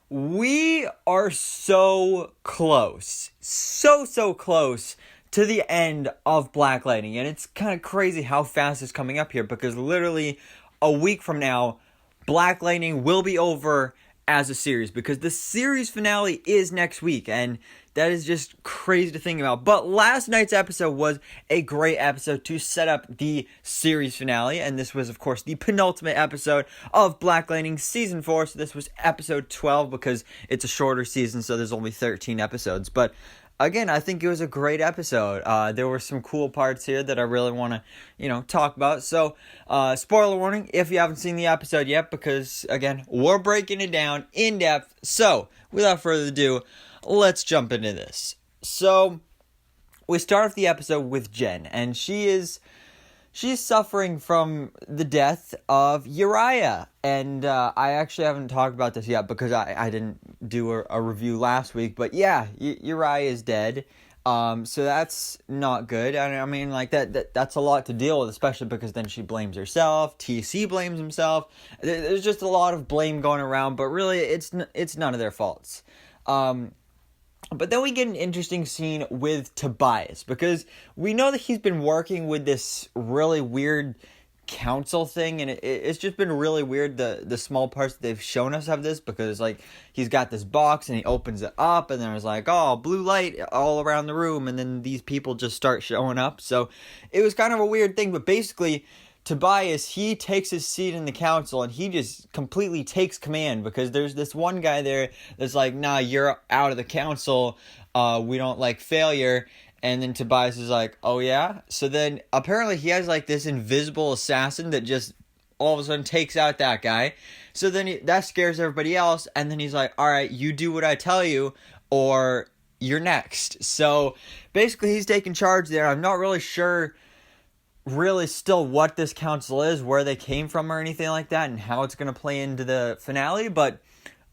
We are so close. So close to the end of Black Lightning. And it's kind of crazy how fast it's coming up here because literally a week from now, Black Lightning will be over as a series because the series finale is next week. And that is just crazy to think about. But last night's episode was a great episode to set up the series finale. And this was, of course, the penultimate episode of Black Lightning Season 4. So this was episode 12 because it's a shorter season, so there's only 13 episodes. But again, I think it was a great episode. There were some cool parts here that I really want to, talk about. So, spoiler warning if you haven't seen the episode yet, because, again, we're breaking it down in depth. So, without further ado, let's jump into this. So, we start off the episode with Jen, and she's suffering from the death of Uriah. And I actually haven't talked about this yet because I didn't do a review last week. But yeah, Uriah is dead. So that's not good. I mean, like, that's a lot to deal with, especially because then she blames herself. TC blames himself. There's just a lot of blame going around, but really, it's none of their faults. But then we get an interesting scene with Tobias, because we know that he's been working with this really weird council thing, and it's just been really weird, the small parts that they've shown us of this, because, like, he's got this box, and he opens it up, and there's, like, blue light all around the room, and then these people just start showing up, so it was kind of a weird thing, but basically, Tobias, he takes his seat in the council, and he just completely takes command, because there's this one guy there that's like, nah, you're out of the council, we don't like failure, and then Tobias is like, oh yeah? So then, apparently he has like this invisible assassin that just all of a sudden takes out that guy, so then that scares everybody else, and then he's like, alright, you do what I tell you, or you're next. So, basically he's taking charge there. I'm not really sure really still what this council is, where they came from or anything like that, and how it's going to play into the finale, but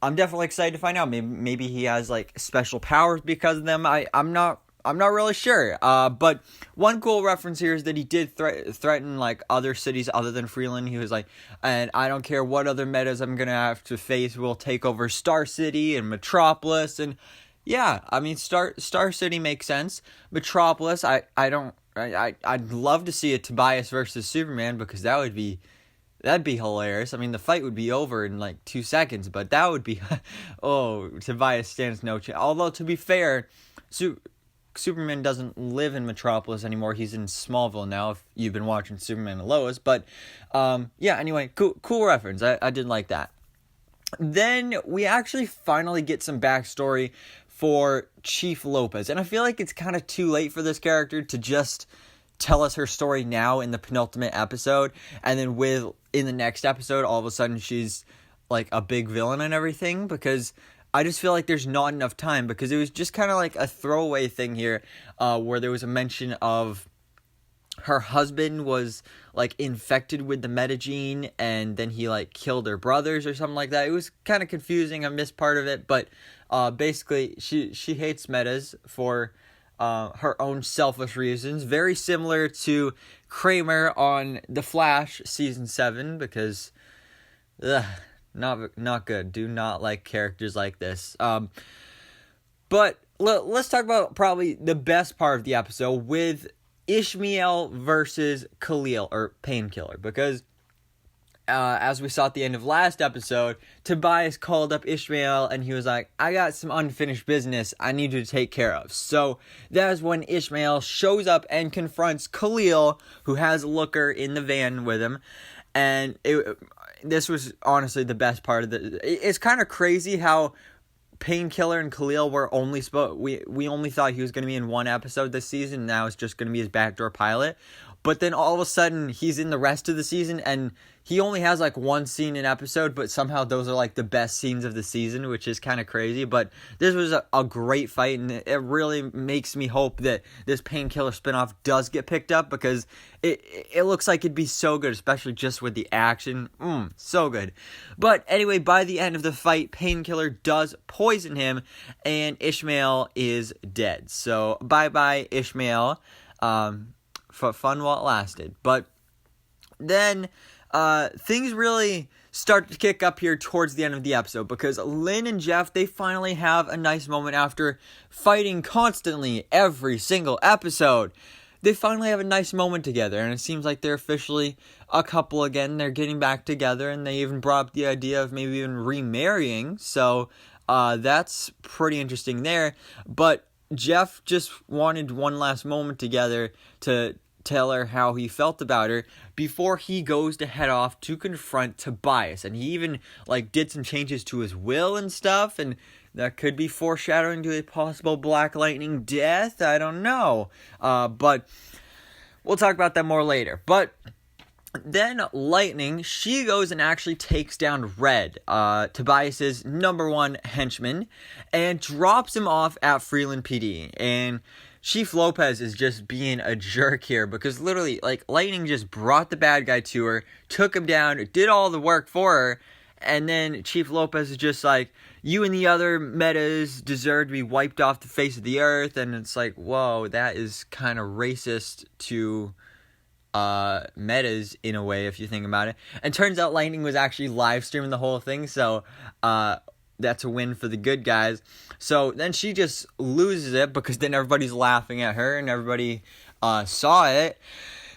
I'm definitely excited to find out. Maybe he has like special powers because of them. I'm not really sure. But one cool reference here is that he did threaten like other cities other than Freeland. He was like, and I don't care what other metas I'm going to have to face, we'll take over Star City and Metropolis. And yeah, I mean, Star City makes sense. Metropolis, I'd love to see a Tobias versus Superman, because that'd be hilarious. I mean, the fight would be over in like 2 seconds, but that would be, Tobias stands no chance. Although, to be fair, Superman doesn't live in Metropolis anymore. He's in Smallville now, if you've been watching Superman and Lois. But, yeah, anyway, cool reference. I did like that. Then we actually finally get some backstory for Chief Lopez. And I feel like it's kind of too late for this character to just tell us her story now in the penultimate episode. And then in the next episode, all of a sudden she's like a big villain and everything. Because I just feel like there's not enough time. Because it was just kind of like a throwaway thing here, where there was a mention of her husband was like infected with the metagene, and then he like killed her brothers or something like that. It was kind of confusing. I missed part of it, but basically she hates metas for her own selfish reasons, very similar to Kramer on The Flash season 7, because not good. Do not like characters like this. But let's talk about probably the best part of the episode with Ishmael versus Khalil, or Painkiller, because as we saw at the end of last episode, Tobias called up Ishmael and he was like, I got some unfinished business I need you to take care of. So that is when Ishmael shows up and confronts Khalil, who has Looker in the van with him, and this was honestly the best part of it's kind of crazy how Painkiller and Khalil were only we only thought he was going to be in one episode this season, and now it's just going to be his backdoor pilot. But then all of a sudden he's in the rest of the season, and he only has like one scene an episode, but somehow those are like the best scenes of the season, which is kind of crazy. But this was a great fight, and it really makes me hope that this Painkiller spinoff does get picked up, because it looks like it'd be so good, especially just with the action. So good. But anyway, by the end of the fight, Painkiller does poison him, and Ishmael is dead. So bye-bye, Ishmael. Fun while it lasted. But then things really start to kick up here towards the end of the episode, because Lynn and Jeff, they finally have a nice moment after fighting constantly every single episode. They finally have a nice moment together, and it seems like they're officially a couple again. They're getting back together, and they even brought up the idea of maybe even remarrying, so that's pretty interesting there. But Jeff just wanted one last moment together to tell her how he felt about her before he goes to head off to confront Tobias. And he even did some changes to his will and stuff, and that could be foreshadowing to a possible Black Lightning death. I don't know. But we'll talk about that more later. But then Lightning, she goes and actually takes down Red, Tobias's #1 henchman, and drops him off at Freeland PD. And Chief Lopez is just being a jerk here, because literally, Lightning just brought the bad guy to her, took him down, did all the work for her, and then Chief Lopez is just like, you and the other metas deserve to be wiped off the face of the earth. And it's like, whoa, that is kind of racist to metas in a way, if you think about it. And turns out Lightning was actually live streaming the whole thing, so that's a win for the good guys. So then she just loses it, because then everybody's laughing at her and everybody saw it.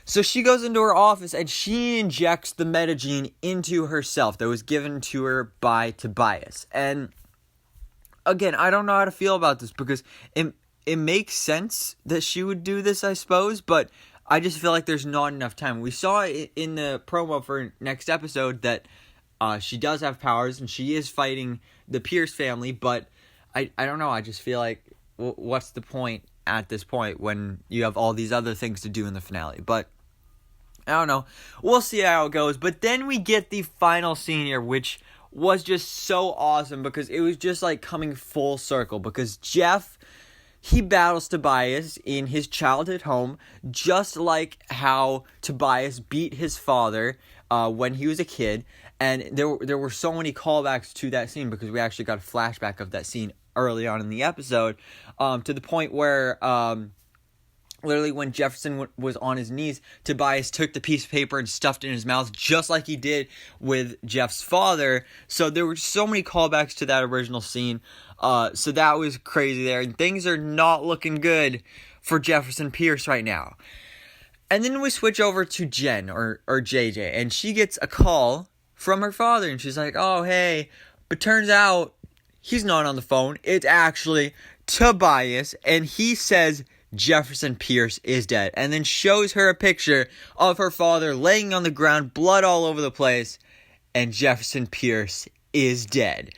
So she goes into her office and she injects the metagene into herself that was given to her by Tobias. And again, I don't know how to feel about this, because it makes sense that she would do this, I suppose, but I just feel like there's not enough time. We saw in the promo for next episode that she does have powers and she is fighting the Pierce family, but I don't know. I just feel like, what's the point at this point when you have all these other things to do in the finale? But I don't know. We'll see how it goes. But then we get the final scene here, which was just so awesome, because it was just coming full circle, because Jeff, he battles Tobias in his childhood home, just like how Tobias beat his father when he was a kid. And there were so many callbacks to that scene, because we actually got a flashback of that scene early on in the episode, to the point where literally when Jefferson was on his knees, Tobias took the piece of paper and stuffed it in his mouth, just like he did with Jeff's father. So there were so many callbacks to that original scene. So that was crazy there. And things are not looking good for Jefferson Pierce right now. And then we switch over to Jen, or JJ, and she gets a call from her father, and she's like, oh, hey. But turns out he's not on the phone. It's actually Tobias, and he says Jefferson Pierce is dead, and then shows her a picture of her father laying on the ground, blood all over the place, and Jefferson Pierce is dead.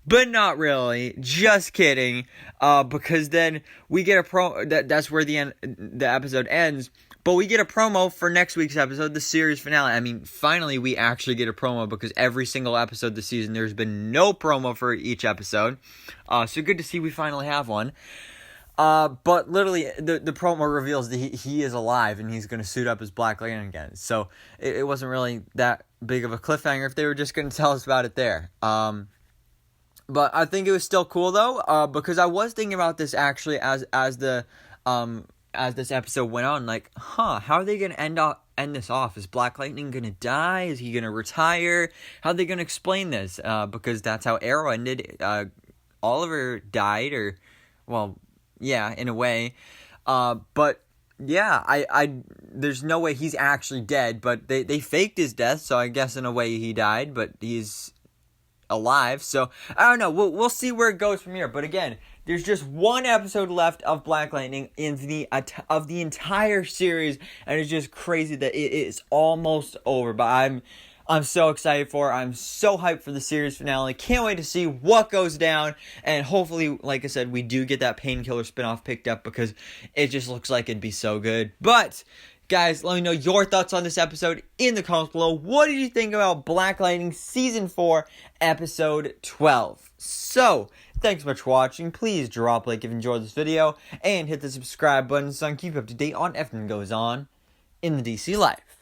But not really, just kidding, because then we get that's where the episode ends, but we get a promo for next week's episode, the series finale. I mean, finally we actually get a promo, because every single episode this season, there's been no promo for each episode, so good to see we finally have one. But literally, the promo reveals that he is alive, and he's going to suit up as Black Lightning again. So it wasn't really that big of a cliffhanger if they were just going to tell us about it there. But I think it was still cool though, because I was thinking about this actually as this episode went on, how are they going to end this off? Is Black Lightning going to die? Is he going to retire? How are they going to explain this? Because that's how Arrow ended. Oliver died, or, well, yeah, in a way. But yeah, I there's no way he's actually dead, but they faked his death, so I guess in a way he died, but he's alive. So I don't know. We'll see where it goes from here. But again, there's just one episode left of Black Lightning of the entire series, and it's just crazy that it is almost over. But I'm so excited for it. I'm so hyped for the series finale. Can't wait to see what goes down. And hopefully, like I said, we do get that Painkiller spinoff picked up, because it just looks like it'd be so good. But guys, let me know your thoughts on this episode in the comments below. What did you think about Black Lightning Season 4, Episode 12? So, thanks so much for watching. Please drop a like if you enjoyed this video, and hit the subscribe button so I can keep you up to date on everything that goes on in the DC life.